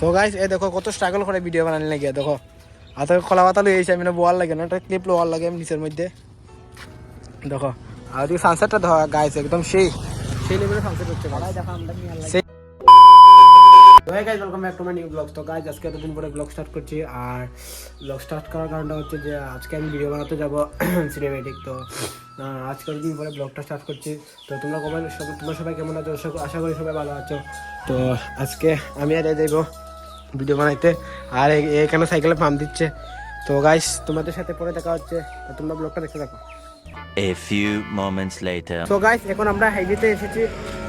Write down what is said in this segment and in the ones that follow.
তো গাইস এই দেখো কত স্ট্রাগল করে ভিডিও বানানি লাগে দেখো হাতে খোলা পাতা লই আইছি আমি না বোয়ার লাগে না একটা ক্লিপ লোয়ার লাগে নিচের মধ্যে দেখো আর ওই সানসেটটা দেখো গাইস একদম সেই লেভেলের সানসেট হচ্ছে ভাই দেখো আমরা নিয়ে লাগে তো guys welcome back to my new blog. তো গাইস আজকে এতদিন পরে ব্লগ স্টার্ট করছি আর ব্লগ স্টার্ট করার কারণটা হচ্ছে যে আজকে আমি ভিডিও বানাতে যাব সিনেমেটিক। তো আজকের দিন পরে ব্লগটা স্টার্ট করছি। তো তোমরা তোমরা সবাই কেমন আছো? আশা করি সবাই ভালো আছো। তো আজকে আমি আর যাইবো ভিডিও বানাইতে আর এখানে সাইকেলে পাম্প দিচ্ছে। তো গাইস তোমাদের সাথে পরে দেখা হচ্ছে, তো তোমরা ব্লগটা দেখতে থাকো। A few moments later. তো গাইস এখন আমরা হাইওয়েতে এসেছি।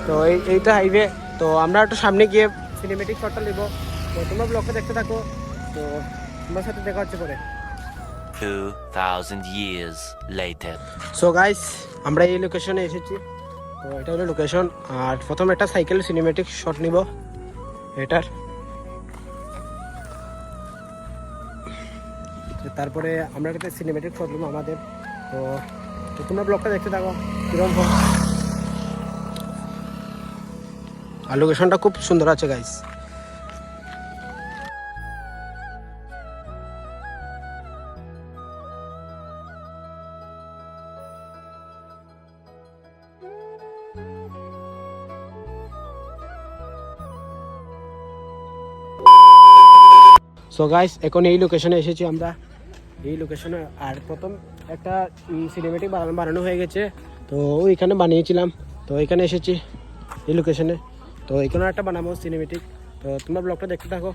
তো এইটা হাইওয়ে। তো আমরা একটু সামনে গিয়ে সিনেমেটিক শটটা নেব। তো তোমরা ব্লগটা দেখতে থাকো। তো তোমার সাথে দেখা হচ্ছে পরে। 2000 years later. সো গাইস আমরা এই লোকেশনে এসেছি। তো এটা হলো লোকেশন আর প্রথম একটা সাইকেল সিনেমেটিক শট নিব এটার। তারপরে আমরা একটা সিনেমেটিক শট নেবো আমাদের। তো তোমরা ব্লগটা দেখতে থাকো কিরকম হয়। আর লোকেশনটা খুব সুন্দর আছে গাইস। সো গাইস এখন এই লোকেশনে এসেছি আমরা, এই লোকেশনে। আর প্রথম একটা সিনেমেটিক বানানো হয়ে গেছে। তো ওইখানে বানিয়েছিলাম। তো এখানে এসেছি এই লোকেশনে। তো এখানে একটা বানাবো সিনেমেটিক। তো তোমরা ব্লগটা দেখতে থাকো।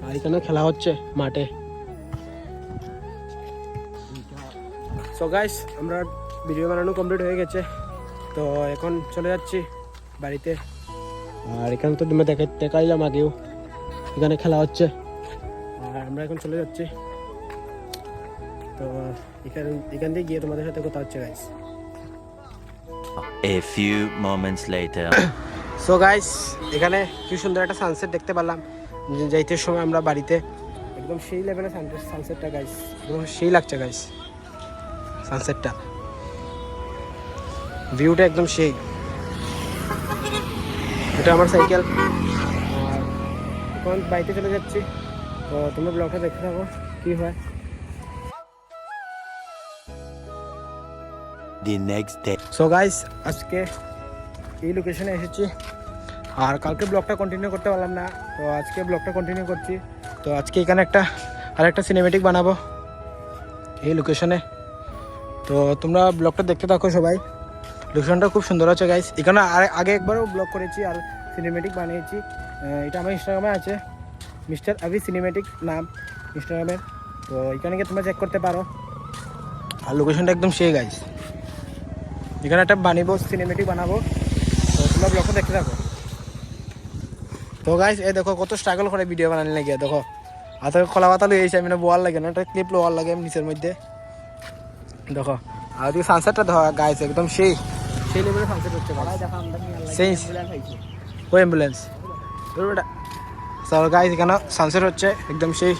আর এখানে খেলা হচ্ছে মাঠে। সো গাইস আমরা ভিডিও বানানো কমপ্লিট হয়ে গেছে। তো এখন চলে যাচ্ছি বাড়িতে। আর এখানে তো তোমরা দেখাইলাম আগেও এখানে খেলা হচ্ছে আর আমরা এখন চলে যাচ্ছি। তো এখান দিয়ে গিয়ে তোমাদের সাথে কথা হচ্ছে guys. A few moments later. So guys এখানে কি সুন্দর একটা সানসেট দেখতে পেলাম যাইতে সময় আমরা বাড়িতে। একদম সেই লেভেলের সানসেটটা গাইস, একদম সেই লাগছে গাইস সানসেটটা, ভিউটা একদম সেই। এটা আমার সাইকেল আর এখন বাড়িতে চলে যাচ্ছি। তো তোমরা ব্লগটা দেখতে থাকো কি হয়। The next day. So guys আজকে এই লোকেশনে এসেছি আর কালকে ব্লগটা কন্টিনিউ করতে পারলাম না। তো আজকে ব্লগটা কন্টিনিউ করছি। তো আজকে এখানে আরেকটা সিনেমেটিক বানাবো এই লোকেশনে। তো তোমরা ব্লগটা দেখতে থাকো সবাই। লোকেশনটা খুব সুন্দর আছে গাইস। এখানে আগে একবারও ব্লগ করেছি আর সিনেমেটিক বানিয়েছি। এটা আমার ইনস্টাগ্রামে আছে, মিস্টার আভি সিনেমেটিক নাম ইনস্টাগ্রামের। তো এখানে গিয়ে তোমরা চেক করতে পারো। আর লোকেশনটা একদম সেই গাইস। এখানে একটা বানাবো সিনেমেটিক বানাবো। তো তোমরা ব্লগটা দেখতে থাকো। তো গাইস এই দেখো কত স্ট্রাগল করে ভিডিও বানানি লাগে দেখো হাতে খোলা পাতা লই আইছি আমি না বোয়ার লাগে না একটা ক্লিপ লোয়ার লাগে নিচের মধ্যে দেখো। আর ওই সানসেটটা দেখো গাইস একদম সেই লেভেলের সানসেট হচ্ছে ভাই দেখো আমরা নিয়ে লাগে সেই ওই অ্যাম্বুলেন্স তোর বেটা। সো গাইস এখানে সানসেট হচ্ছে একদম সেই।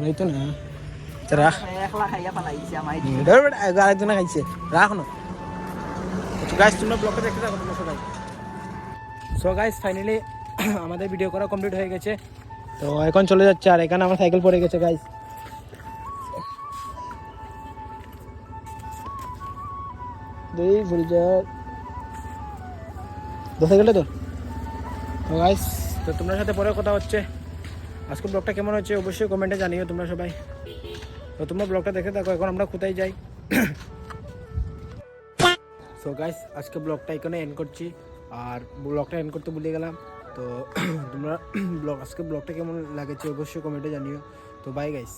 এই তো না রাখ আরেকজনে খাইছে রাখ না। গাইস তোমরা ব্লগটা দেখতে থাকো তোমরা সবাই। সো গাইস ফাইনালি আমাদের ভিডিও করা কমপ্লিট হয়ে গেছে। তো এখন চলে যাচ্ছে আর এখানে আমার সাইকেল পড়ে গেছে গাইস। সাইকেলটা তো গাইস তো তোমার সাথে পরে কথা হচ্ছে। আজকে ব্লগটা কেমন হচ্ছে অবশ্যই কমেন্টে জানিও তোমরা সবাই। তো তোমরা ব্লগটা দেখে থাকো। এখন আমরা কোথায় যাই। সো গাইস আজকে ব্লগটা এখানে এন্ড করছি আর ব্লগটা এন্ড করতে ভুলে গেলাম। তো তোমরা আজকে ব্লগটা কেমন লাগেছে অবশ্যই কমেন্টে জানিও। তো বাই গাইস।